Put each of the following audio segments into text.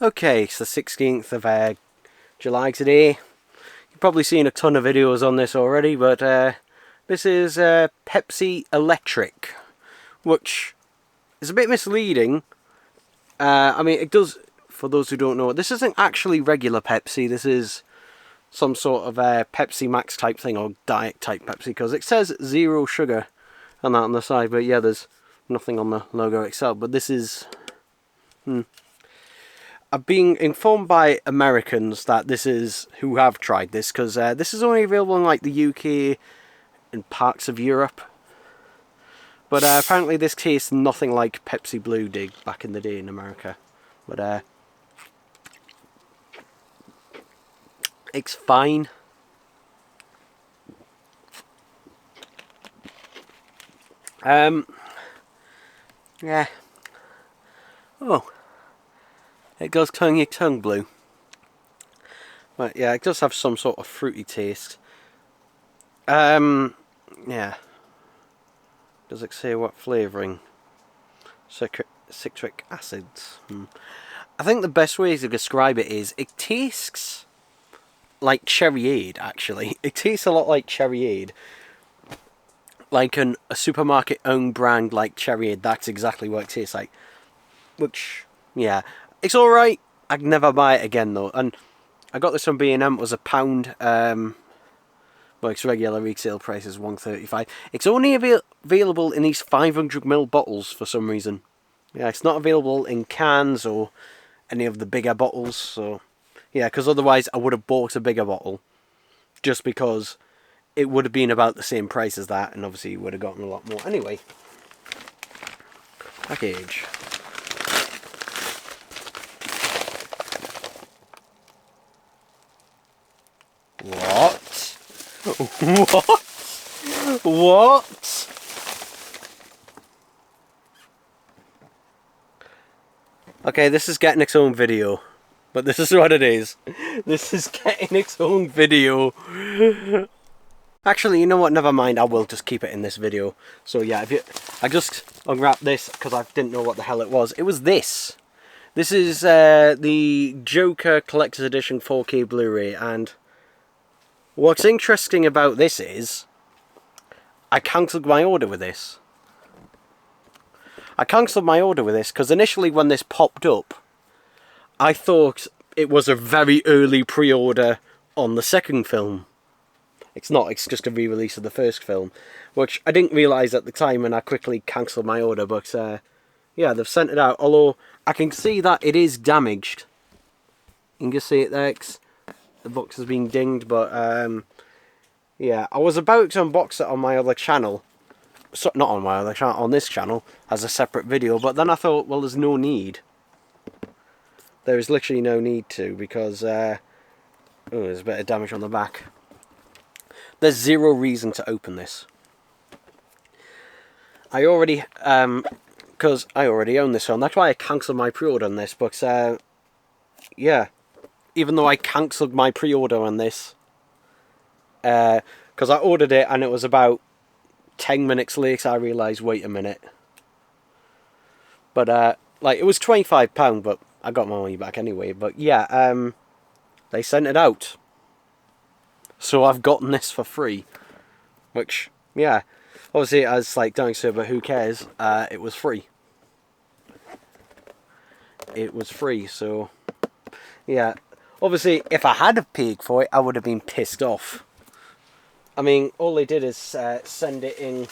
Okay, it's the 16th of July today. You've probably seen a ton of videos on this already, but this is Pepsi Electric, which is a bit misleading. I mean, it does, for those who don't know, this isn't actually regular Pepsi. This is some sort of Pepsi Max type thing, or diet type Pepsi, because it says 0 sugar on that on the side, but yeah, there's nothing on the logo itself. But this is... I've been informed by Americans that this is who have tried this, because this is only available in like the UK and parts of Europe. But apparently this tastes nothing like Pepsi Blue did back in the day in America. But it's fine. Yeah. Oh. It goes tongue blue. But yeah, it does have some sort of fruity taste. Yeah. Does it say what flavouring? Citric acids. I think the best way to describe it is it tastes like Cherryade, actually. It tastes a lot like Cherryade. Like a supermarket owned brand like Cherryade, that's exactly what it tastes like. Which, yeah. It's alright. I'd never buy it again though. And I got this from B&M. It was £1. Well, its regular retail price is $1.35. It's only available in these 500ml bottles for some reason. Yeah, it's not available in cans or any of the bigger bottles. So, yeah, because otherwise I would have bought a bigger bottle. Just because it would have been about the same price as that. And obviously you would have gotten a lot more. Anyway. Package. What? What? What? Okay, this is getting its own video. But this is what it is. This is getting its own video. Actually, you know what? Never mind. I will just keep it in this video. So yeah, I just unwrapped this because I didn't know what the hell it was. It was this. This is the Joker Collector's Edition 4K Blu-ray, and what's interesting about this is I cancelled my order with this. I cancelled my order with this because initially when this popped up, I thought it was a very early pre-order on the second film. It's not, it's just a re-release of the first film, which I didn't realise at the time, and I quickly cancelled my order. But yeah, they've sent it out, although I can see that it is damaged. You can just see it there. The box has been dinged, but yeah, I was about to unbox it on my other channel. So, not on my other channel, on this channel, as a separate video, but then I thought, well, there's no need. There is literally no need to, because, oh, there's a bit of damage on the back. There's zero reason to open this. I already, because I already own this film, that's why I cancelled my pre-order on this, but, yeah. Even though I cancelled my pre-order on this, because I ordered it and it was about 10 minutes later I realised, wait a minute. But, like, it was £25, but I got my money back anyway. But yeah, they sent it out. So I've gotten this for free. Which, yeah, obviously as like dinosaur, but who cares? It was free. It was free, so yeah. Obviously, if I had paid for it, I would have been pissed off. I mean, all they did is send it in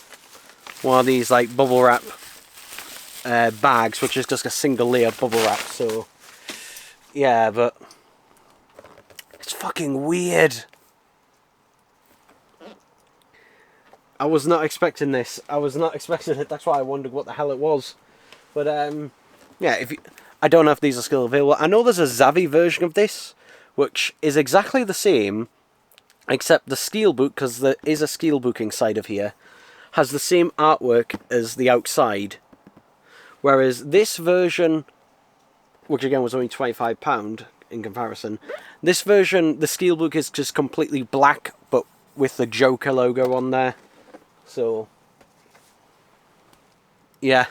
one of these like bubble wrap bags, which is just a single layer bubble wrap. So yeah, but it's fucking weird. I was not expecting this. I was not expecting it. That's why I wondered what the hell it was. But yeah, I don't know if these are still available. I know there's a Zavvi version of this, which is exactly the same, except the steelbook, because there is a steelbook inside of here, has the same artwork as the outside. Whereas this version, which again was only £25 in comparison, this version, the steelbook is just completely black, but with the Joker logo on there. So, yeah.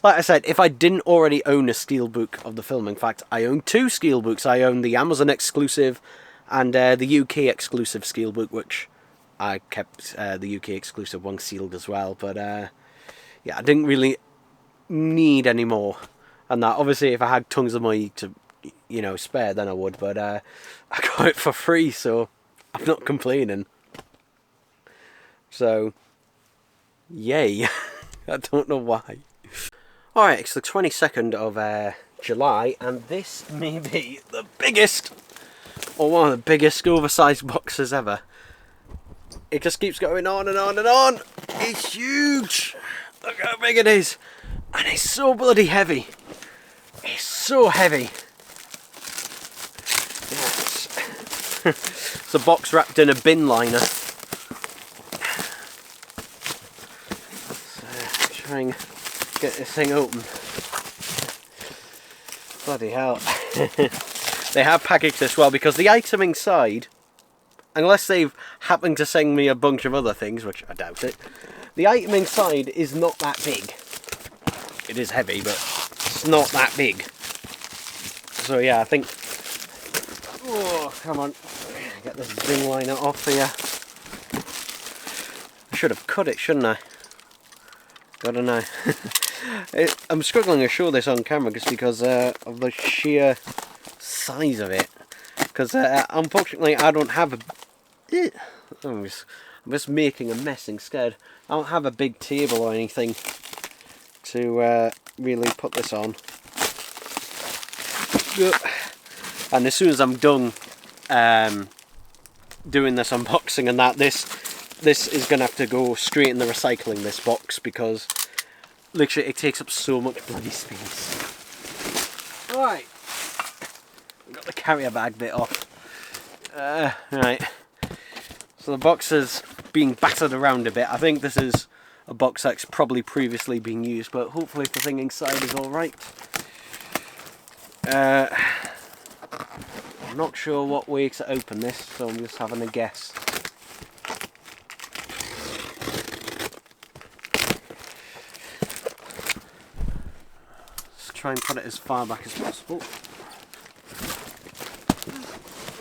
Like I said, if I didn't already own a steelbook of the film, in fact, I own 2 steelbooks. I own the Amazon exclusive and the UK exclusive steelbook, which I kept the UK exclusive one sealed as well. But yeah, I didn't really need any more. And that, obviously, if I had tons of money to, you know, spare, then I would. But I got it for free, so I'm not complaining. So, yay. I don't know why. Alright, it's the 22nd of July, and this may be the biggest, or one of the biggest oversized boxes ever. It just keeps going on and on and on. It's huge. Look how big it is. And it's so bloody heavy. It's so heavy. Yes. It's a box wrapped in a bin liner. Let's try and get this thing open. Bloody hell. They have packaged this well, because the item inside, unless they've happened to send me a bunch of other things, which I doubt it, the item inside is not that big. It is heavy, but it's not that big. So yeah, I think... Oh, come on. Get this bin liner off here. I should have cut it, shouldn't I? I don't know. I'm struggling to show this on camera just because of the sheer size of it. Because unfortunately I don't have a... I'm just making a mess instead. I don't have a big table or anything to really put this on. And as soon as I'm done doing this unboxing and that, this is going to have to go straight in the recycling, this box, because literally it takes up so much bloody space. Right, got the carrier bag bit off. Right, so the box is being battered around a bit. I think this is a box that's probably previously been used, but hopefully the thing inside is alright. I'm not sure what way to open this, so I'm just having a guess. Let's try and put it as far back as possible.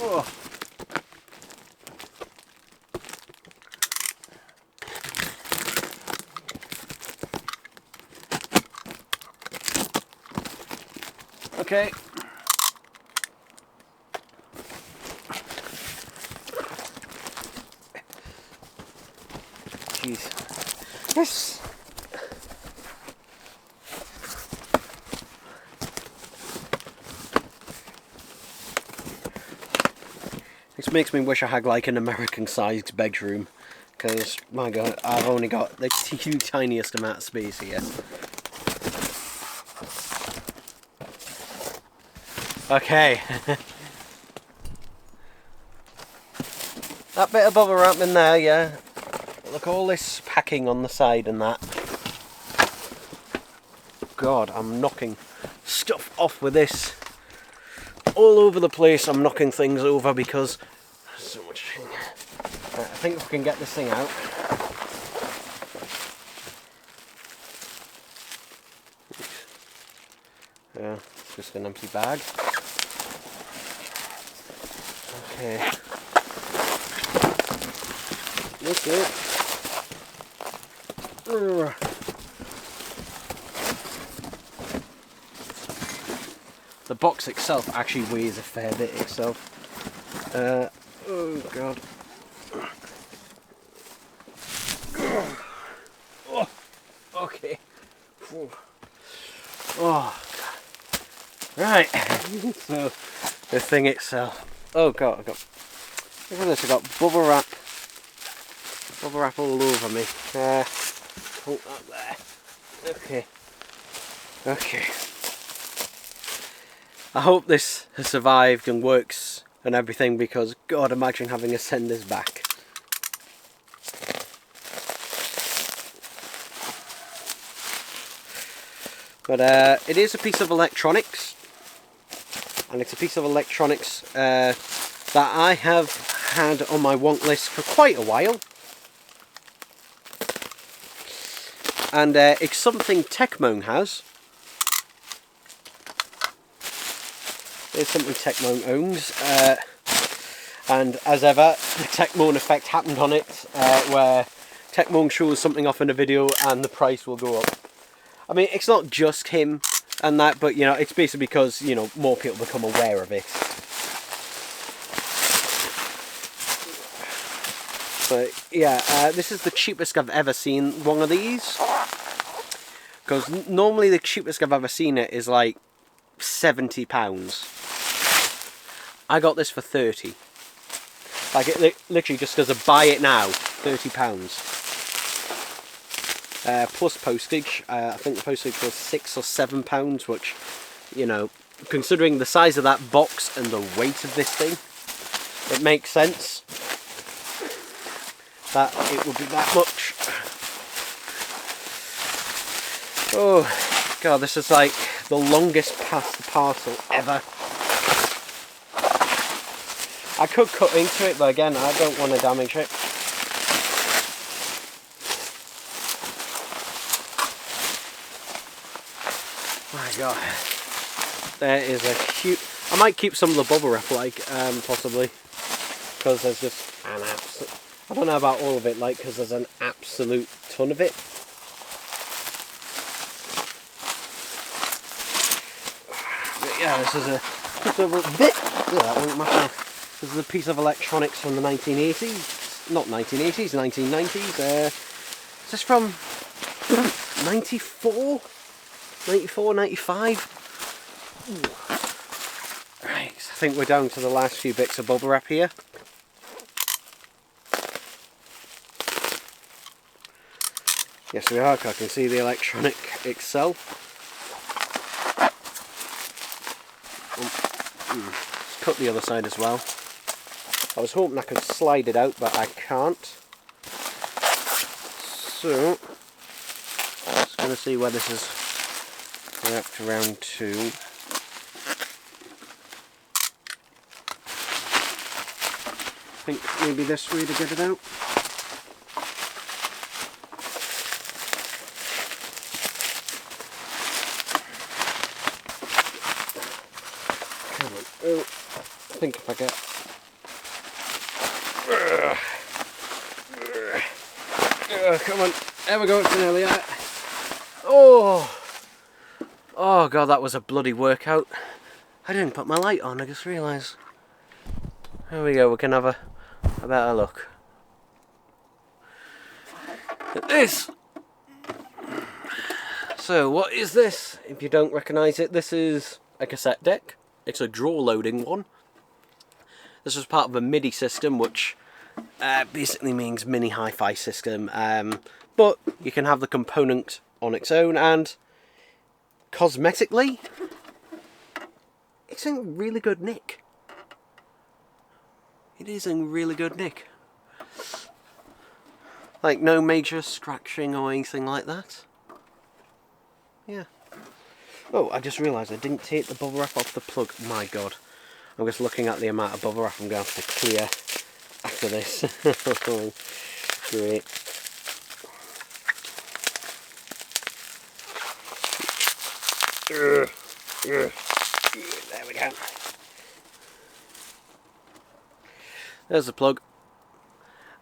Oh. Okay. Jeez. Yes. This makes me wish I had like an American-sized bedroom, because my God, I've only got the tiniest amount of space here. Okay. That bit of bubble wrap in there, yeah. Look, all this packing on the side and that. God, I'm knocking stuff off with this. All over the place, I'm knocking things over because there's so much thing. Right, I think we can get this thing out. Yeah, it's just an empty bag. Okay. Okay. The box itself actually weighs a fair bit itself. Oh God. Oh, okay. Oh, right. So the thing itself. Oh God, look at this. I got bubble wrap all over me. Hold that there. Okay. Okay. I hope this has survived and works and everything, because God, imagine having to send this back. But it is a piece of electronics, and it's a piece of electronics that I have had on my want list for quite a while. and it's something Tecmo has. It's something Tecmo owns, and as ever, the Tecmo effect happened on it, where Tecmo shows something off in a video and the price will go up. I mean, it's not just him and that, but you know, it's basically because, you know, more people become aware of it. But yeah, this is the cheapest I've ever seen one of these, because normally the cheapest I've ever seen it is like £70. I got this for 30. Like, it literally just as a buy it now, £30. Plus postage. I think the postage was £6 or £7, which, you know, considering the size of that box and the weight of this thing, it makes sense that it would be that much. Oh god, this is like the longest parcel ever. I could cut into it, but again, I don't want to damage it. My god, there is a huge. I might keep some of the bubble wrap, like, possibly, because there's just an absolute. I don't know about all of it, like, because there's an absolute ton of it. But yeah, this is a bit. Yeah, that won't matter. This is a piece of electronics from the 1980s. Not 1980s, 1990s. Is this from 94? 94, 95? Ooh. Right, I think we're down to the last few bits of bubble wrap here. Yes, we are. I can see the electronic itself. Let's cut the other side as well. I was hoping I could slide it out, but I can't. So, just going to see where this is wrapped around to. I think maybe this way to get it out. Come on. Oh, I think if I get. Come on, there we go, it's nearly out. Oh god, that was a bloody workout. I didn't put my light on, I just realised. There we go, we can have a better look at this. So, what is this? If you don't recognise it, this is a cassette deck. It's a drawer loading one. This was part of a MIDI system, which basically means mini hi-fi system, but you can have the component on its own, and cosmetically it's in really good nick. It is in really good nick. Like, no major scratching or anything like that. Yeah. Oh, I just realised I didn't take the bubble wrap off the plug. My god. I'm just looking at the amount of bubble wrap I'm going to have to clear after this. Great. There we go. There's the plug.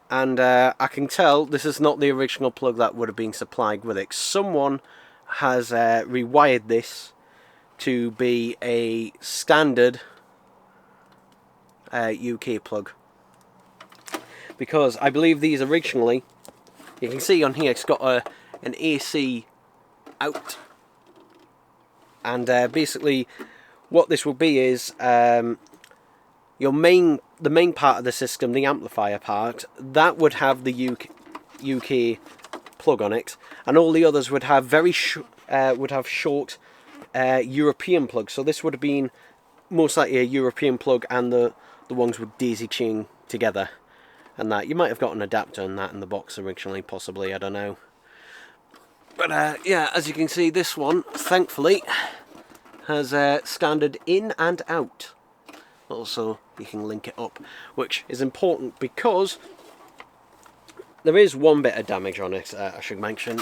And I can tell this is not the original plug that would have been supplied with it. Someone has rewired this to be a standard UK plug. Because I believe these originally, you can see on here it's got an AC out, and basically what this will be is the main part of the system, the amplifier part, that would have the UK plug on it, and all the others would have short European plugs. So this would have been most likely a European plug, and the ones would daisy chain together. And that, you might have got an adapter on that in the box originally, possibly, I don't know. But yeah, as you can see, this one, thankfully, has standard in and out. Also, you can link it up, which is important because there is one bit of damage on it, I should mention.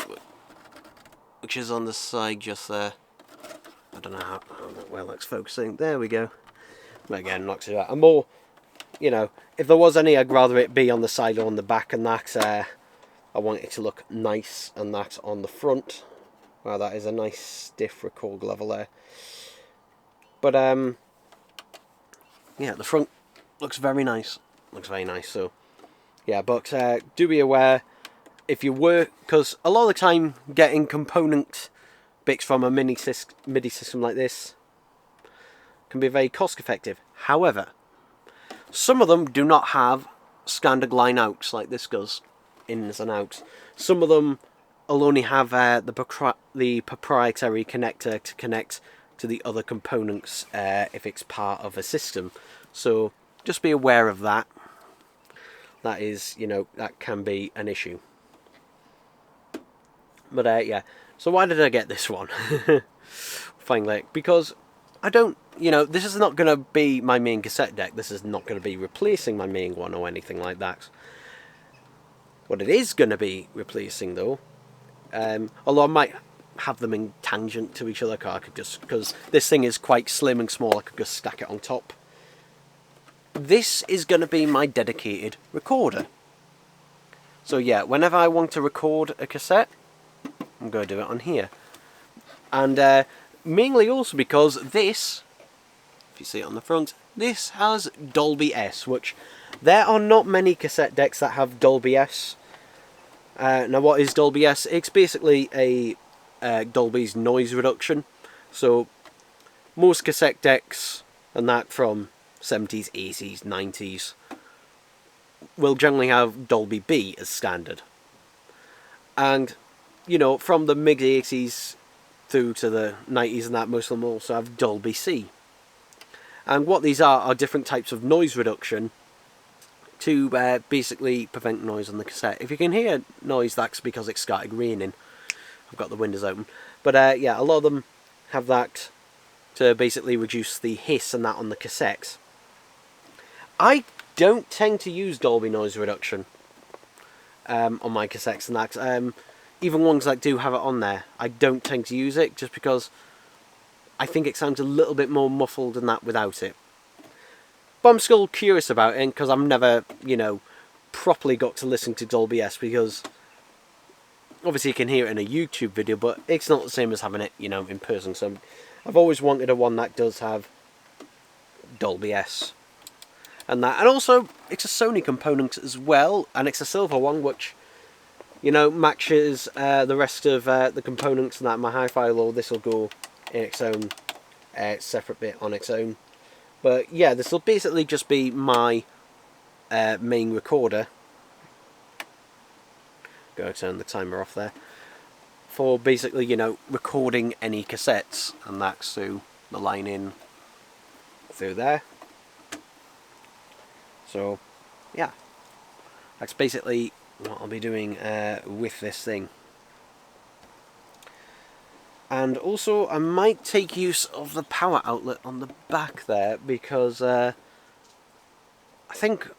which is on the side just there. I don't know how well that's focusing. There we go. But again, knocks it out. And more, you know, if there was any, I'd rather it be on the side or on the back, and that I want it to look nice, and that's on the front. Wow, that is a nice stiff record level there. But yeah, the front looks very nice. Looks very nice. So yeah, but do be aware if you were, because a lot of the time getting component bits from a MIDI system like this can be very cost effective. However, some of them do not have standard line outs like this does, ins and outs. Some of them will only have the proprietary connector to connect to the other components if it's part of a system. So just be aware of that. That is, you know, that can be an issue. But yeah, so why did I get this one? Finally, because I don't, you know, this is not going to be my main cassette deck. This is not going to be replacing my main one or anything like that. What it is going to be replacing, though, although I might have them in tangent to each other, because this thing is quite slim and small, I could just stack it on top. This is going to be my dedicated recorder. So yeah, whenever I want to record a cassette, I'm going to do it on here. And mainly also because this, if you see it on the front, this has Dolby S, which there are not many cassette decks that have Dolby S. Now what is Dolby S? It's basically a Dolby's noise reduction. So most cassette decks, and that from 70s, 80s, 90s, will generally have Dolby B as standard. And, you know, from the mid-80s through to the 90s and that, most of them also have Dolby C. And what these are different types of noise reduction to basically prevent noise on the cassette. If you can hear noise, that's because it started raining. I've got the windows open. But yeah, a lot of them have that to basically reduce the hiss and that on the cassettes. I don't tend to use Dolby noise reduction on my cassettes and that. Even ones that do have it on there, I don't tend to use it just because I think it sounds a little bit more muffled than that without it. But I'm still curious about it because I've never, you know, properly got to listen to Dolby S, because obviously you can hear it in a YouTube video, but it's not the same as having it, you know, in person. So I've always wanted a one that does have Dolby S. And that, and also it's a Sony component as well, and it's a silver one, which, you know, matches the rest of the components and that. My hi-fi low, this will go in its own separate bit on its own. But yeah, this will basically just be my main recorder. Go turn the timer off there. For basically, you know, recording any cassettes, and that's through the line in through there. So yeah, that's basically what I'll be doing with this thing. And also I might take use of the power outlet on the back there, because I think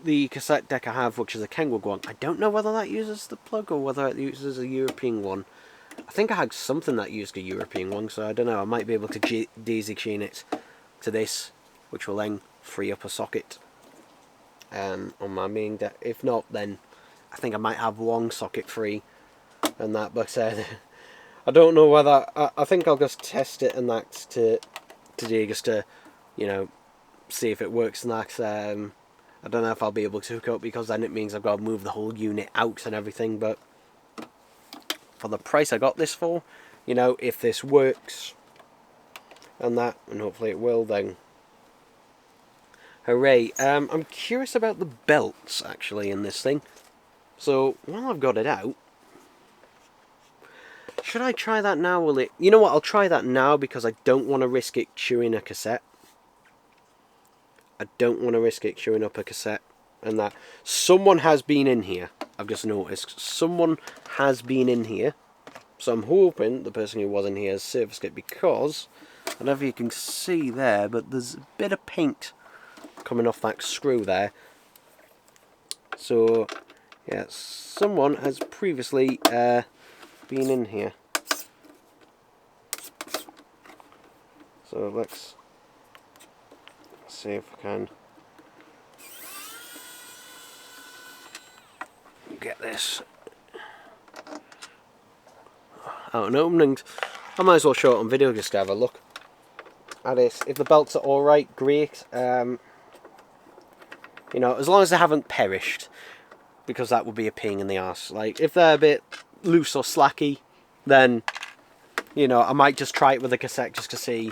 the cassette deck I have, which is a Kenwood one, I don't know whether that uses the plug or whether it uses a European one. I think I had something that used a European one, so I don't know, I might be able to daisy chain it to this, which will then free up a socket on my main deck. If not, then I think I might have one socket free and that, but I don't know whether, I think I'll just test it and that today, just to, you know, see if it works and that. I don't know if I'll be able to hook up, because then it means I've got to move the whole unit out and everything, but for the price I got this for, you know, if this works and that, and hopefully it will, then hooray. I'm curious about the belts actually in this thing, so while I've got it out, should I try that now? Will it, you know what, I'll try that now, because I don't want to risk it chewing a cassette. I don't want to risk it chewing up a cassette and that. Someone has been in here, I've just noticed. Someone has been in here. So I'm hoping the person who was in here has serviced it, because, I don't know if you can see there, but there's a bit of paint coming off that screw there. So, yeah, someone has previously been in here. So let's see if I can get this out and opened. I might as well show it on video just to have a look at it. If the belts are alright, great. You know, as long as they haven't perished, because that would be a pain in the arse. Like, if they're a bit loose or slacky, then, you know, I might just try it with a cassette just to see,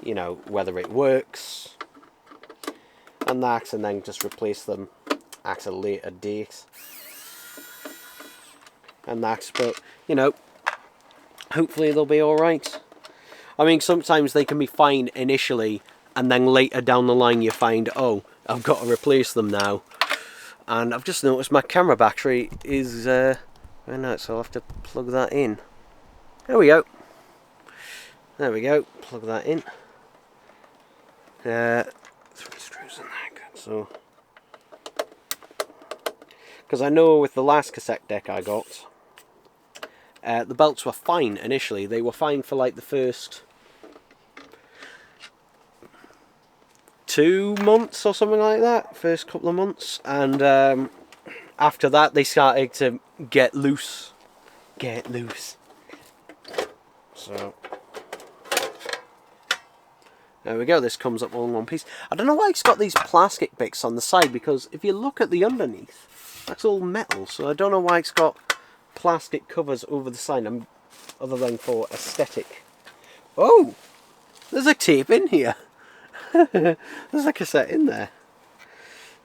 you know, whether it works and that, and then just replace them at a later date and that. But, you know, hopefully they'll be alright. I mean, sometimes they can be fine initially, and then later down the line you find, oh, I've got to replace them now. And I've just noticed my camera battery is running out, so I'll have to plug that in. There we go. There we go. Plug that in. 3 screws in there. Good. So, because I know with the last cassette deck I got, the belts were fine initially. They were fine for like the first 2 months or something like that, first couple of months, and after that they started to get loose. So there we go, this comes up all in one piece. I don't know why it's got these plastic bits on the side, because if you look at the underneath, that's all metal, so I don't know why it's got plastic covers over the side, other than for aesthetic. Oh, there's a tape in here. There's a cassette in there.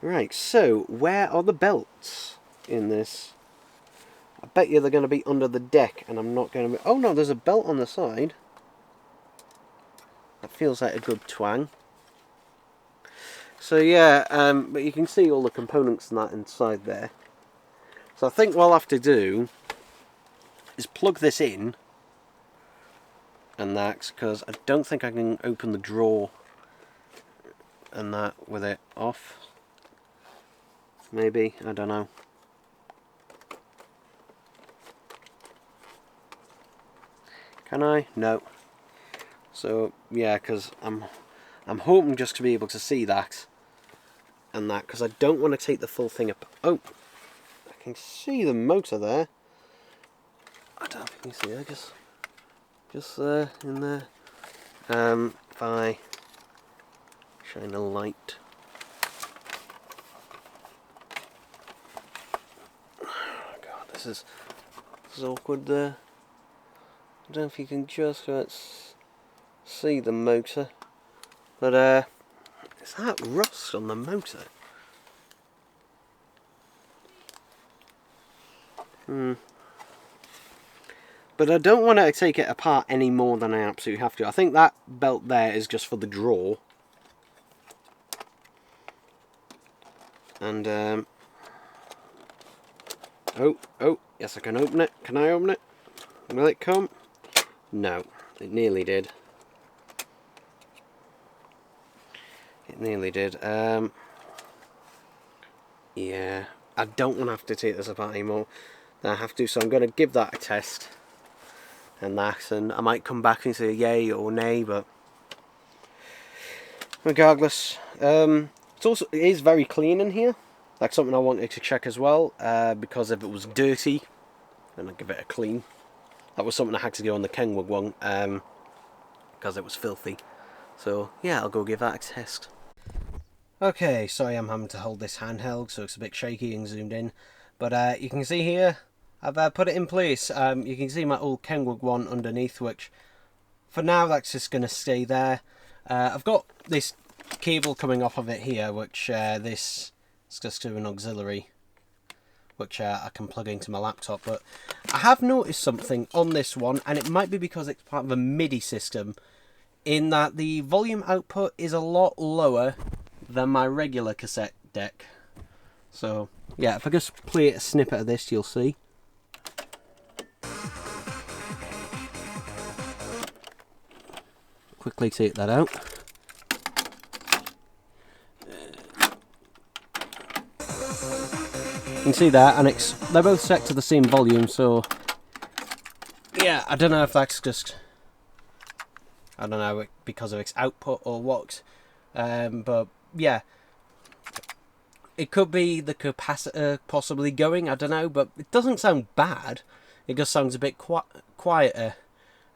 Right, so where are the belts in this? I bet you they're going to be under the deck, and I'm not going to be... Oh no, there's a belt on the side. That feels like a good twang. So yeah, but you can see all the components and that inside there. So I think what I'll have to do is plug this in, and that, because I don't think I can open the drawer and that with it off. Maybe, I don't know. Can I? No. So yeah, because I'm hoping just to be able to see that and that, because I don't want to take the full thing up. Oh, I can see the motor there. I don't know if you can see that, just there, in there. If I shine a light. Oh god, this is awkward there. I don't know if you can just see the motor, but is that rust on the motor? But I don't want to take it apart any more than I absolutely have to. I think that belt there is just for the drawer. And oh, yes, I can open it. Can I open it? Will it come? No, it nearly did. It nearly did. Yeah, I don't want to have to take this apart anymore than I have to, so I'm going to give that a test and that, and I might come back and say yay or nay, but regardless, it is very clean in here. That's something I wanted to check as well, because if it was dirty, then I'd give it a clean. That was something I had to do on the Kenwood one, because it was filthy. So yeah, I'll go give that a test. Okay, sorry I'm having to hold this handheld, so it's a bit shaky and zoomed in. But you can see here, I've put it in place. You can see my old Kenwood one underneath, which for now that's just going to stay there. I've got this cable coming off of it here, which this is just to an auxiliary, which I can plug into my laptop. But I have noticed something on this one, and it might be because it's part of a MIDI system, in that the volume output is a lot lower than my regular cassette deck. So yeah, if I just play a snippet of this, you'll see. Quickly take that out. You can see that, and they're both set to the same volume, so yeah, I don't know if that's just I don't know, because of its output or what. But yeah, it could be the capacitor possibly going, I don't know, but it doesn't sound bad. It just sounds a bit quieter,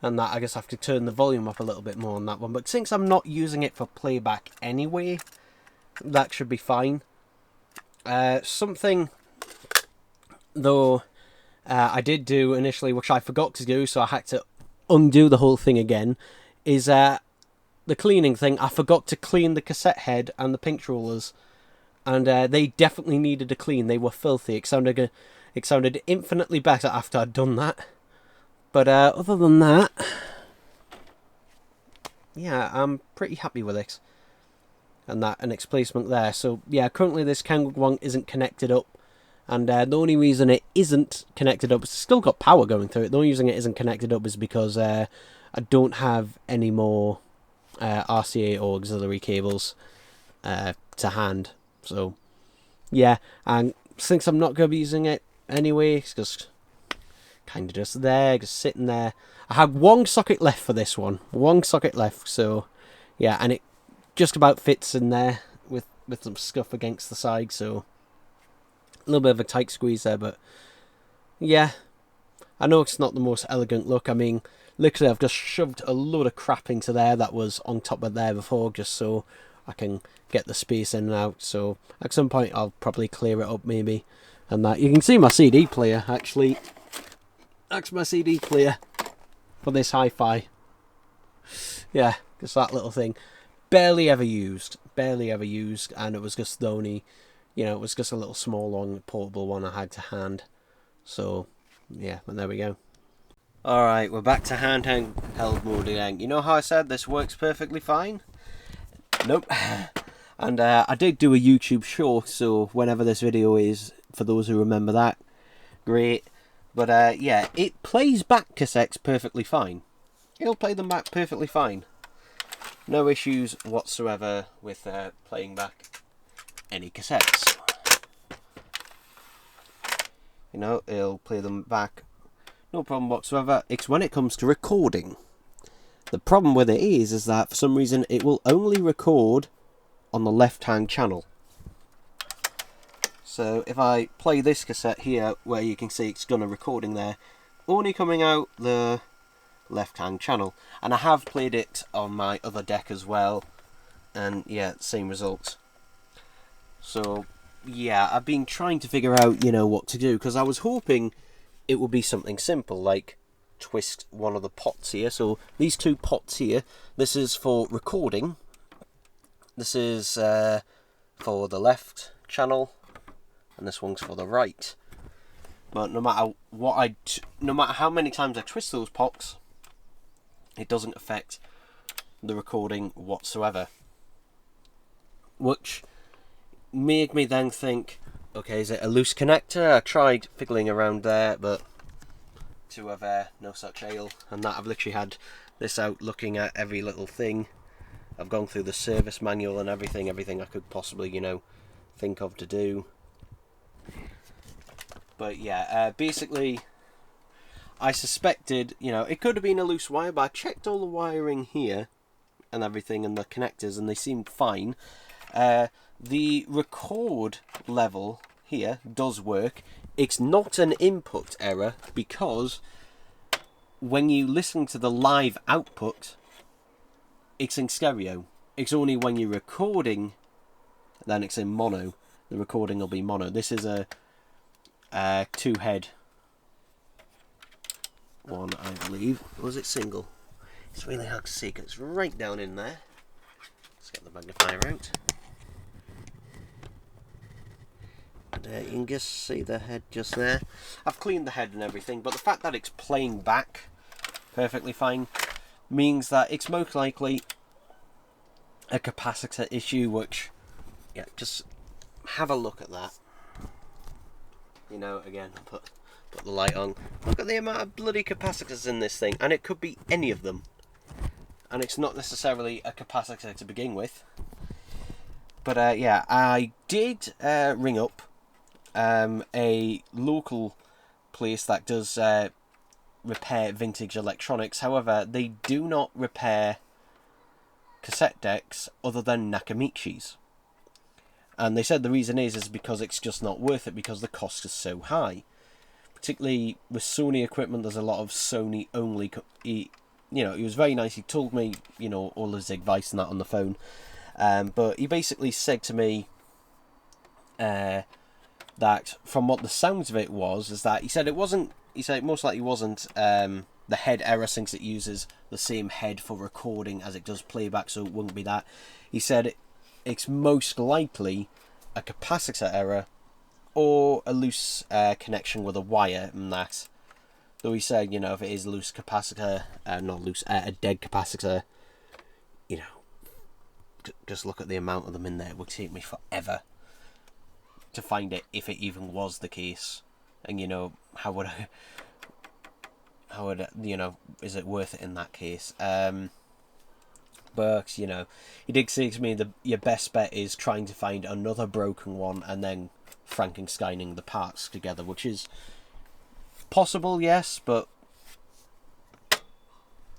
and that I guess I have to turn the volume up a little bit more on that one. But since I'm not using it for playback anyway, that should be fine. Something, though, I did do initially, which I forgot to do, so I had to undo the whole thing again, is the cleaning thing. I forgot to clean the cassette head and the pinch rollers, and they definitely needed a clean. They were filthy. It sounded infinitely better after I'd done that. But other than that, yeah, I'm pretty happy with it. And its placement there. So yeah, currently this Kangwon isn't connected up. And the only reason it isn't connected up, it's still got power going through it. The only reason it isn't connected up is because I don't have any more RCA or auxiliary cables to hand. So yeah, and since I'm not going to be using it anyway, it's just kind of just there, just sitting there. I had one socket left for this one socket left. So yeah, and it just about fits in there with some scuff against the side. So a little bit of a tight squeeze there, but yeah, I know it's not the most elegant look. I mean, literally I've just shoved a load of crap into there that was on top of there before, just so I can get the space in and out. So at some point I'll probably clear it up maybe, and that you can see my CD player actually. That's my CD player for this hi-fi. Yeah, just that little thing. Barely ever used, and it was just the only, it was just a little small one, portable one I had to hand. So yeah, and there we go. Alright, we're back to handheld mode again. You know how I said this works perfectly fine? Nope. And I did do a YouTube short, so whenever this video is, for those who remember that, great. But yeah, it plays back cassettes perfectly fine. It'll play them back perfectly fine. No issues whatsoever with playing back any cassettes. It'll play them back, no problem whatsoever. It's when it comes to recording. The problem with it is that for some reason it will only record on the left-hand channel. So if I play this cassette here, where you can see it's done a recording there, only coming out the left-hand channel. And I have played it on my other deck as well, and yeah, same results. So yeah, I've been trying to figure out, what to do, because I was hoping it would be something simple, like twist one of the pots here. So these two pots here, this is for recording, this is for the left channel, and this one's for the right. But no matter how many times I twist those pots, it doesn't affect the recording whatsoever. Which made me then think, okay, is it a loose connector? I tried fiddling around there, but to have no such ale. And that I've literally had this out looking at every little thing. I've gone through the service manual and everything I could possibly, think of to do. But yeah, basically, I suspected, it could have been a loose wire, but I checked all the wiring here and everything and the connectors, and they seemed fine. The record level here does work. It's not an input error, because when you listen to the live output, it's in stereo. It's only when you're recording, then it's in mono. The recording will be mono. This is a two-head one, I believe. Or was it single? It's really hard to see because it's right down in there. Let's get the magnifier out. And you can just see the head just there. I've cleaned the head and everything, but the fact that it's playing back perfectly fine means that it's most likely a capacitor issue, which, yeah, just have a look at that. Again, put the light on. Look at the amount of bloody capacitors in this thing, and it could be any of them. And it's not necessarily a capacitor to begin with. But yeah, I did ring up a local place that does repair vintage electronics. However, they do not repair cassette decks other than Nakamichi's. And they said the reason is because it's just not worth it because the cost is so high. Particularly with Sony equipment, there's a lot of Sony only. He was very nice. He told me, all his advice and that on the phone. But he basically said to me that from what the sounds of it was, is that he said it wasn't. He said it most likely wasn't the head error, since it uses the same head for recording as it does playback, so it wouldn't be that. He said it's most likely a capacitor error or a loose connection with a wire and that. Though he said, if it is a loose capacitor, not loose, a dead capacitor, just look at the amount of them in there. It would take me forever to find it, if it even was the case. And, how would, is it worth it in that case? But, he did say to me your best bet is trying to find another broken one and then Frankensteining the parts together, which is possible, yes, but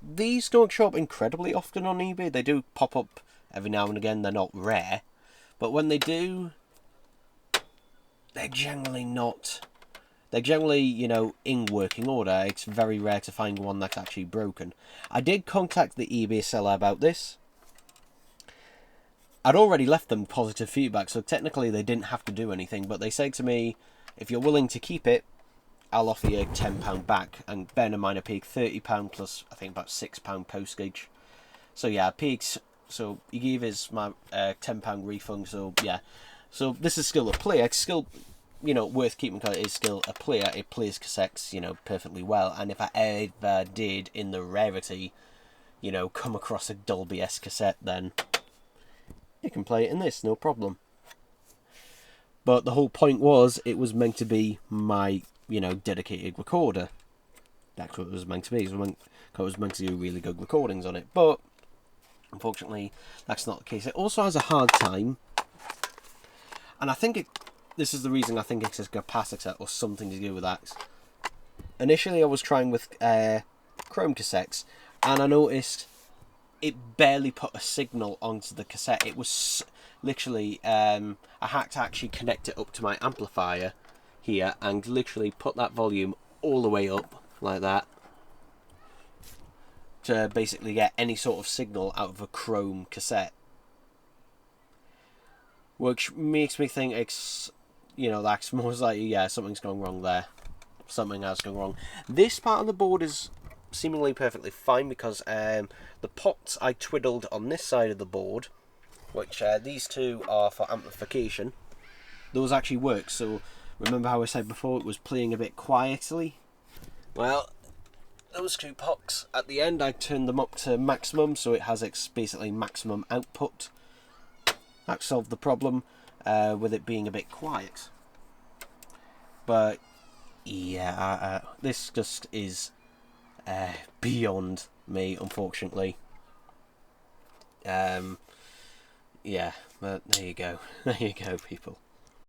these don't show up incredibly often on eBay. They do pop up every now and again. They're not rare, but when they do, they're generally not. They're generally, in working order. It's very rare to find one that's actually broken. I did contact the eBay seller about this. I'd already left them positive feedback, so technically they didn't have to do anything, but they said to me, if you're willing to keep it, I'll offer you £10 back. And bear in mind, I paid £30 plus, I think, about £6 postage. So yeah, I paid. So he gave us my £10 refund. So yeah, so this is still a player. It's still, worth keeping because it is still a player. It plays cassettes, perfectly well. And if I ever did, in the rarity, come across a Dolby-esque cassette, then you can play it in this, no problem. But the whole point was, it was meant to be my, dedicated recorder. That's what it was meant to be. It was meant to do really good recordings on it. But unfortunately, that's not the case. It also has a hard time, and I think this is the reason I think it's a capacitor or something to do with that. Initially, I was trying with Chrome cassettes, and I noticed it barely put a signal onto the cassette. It was literally, I had to actually connect it up to my amplifier here and literally put that volume all the way up like that to basically get any sort of signal out of a Chrome cassette. Which makes me think it's, that's most likely, yeah, something's gone wrong there. Something has gone wrong. This part of the board is seemingly perfectly fine because the pots I twiddled on this side of the board, which these two are for amplification, those actually work. So remember how I said before it was playing a bit quietly? Well, those two pots at the end, I turned them up to maximum, so it has basically maximum output. That solved the problem with it being a bit quiet. But yeah, this just is beyond me, unfortunately. Yeah, but there you go. There you go, people.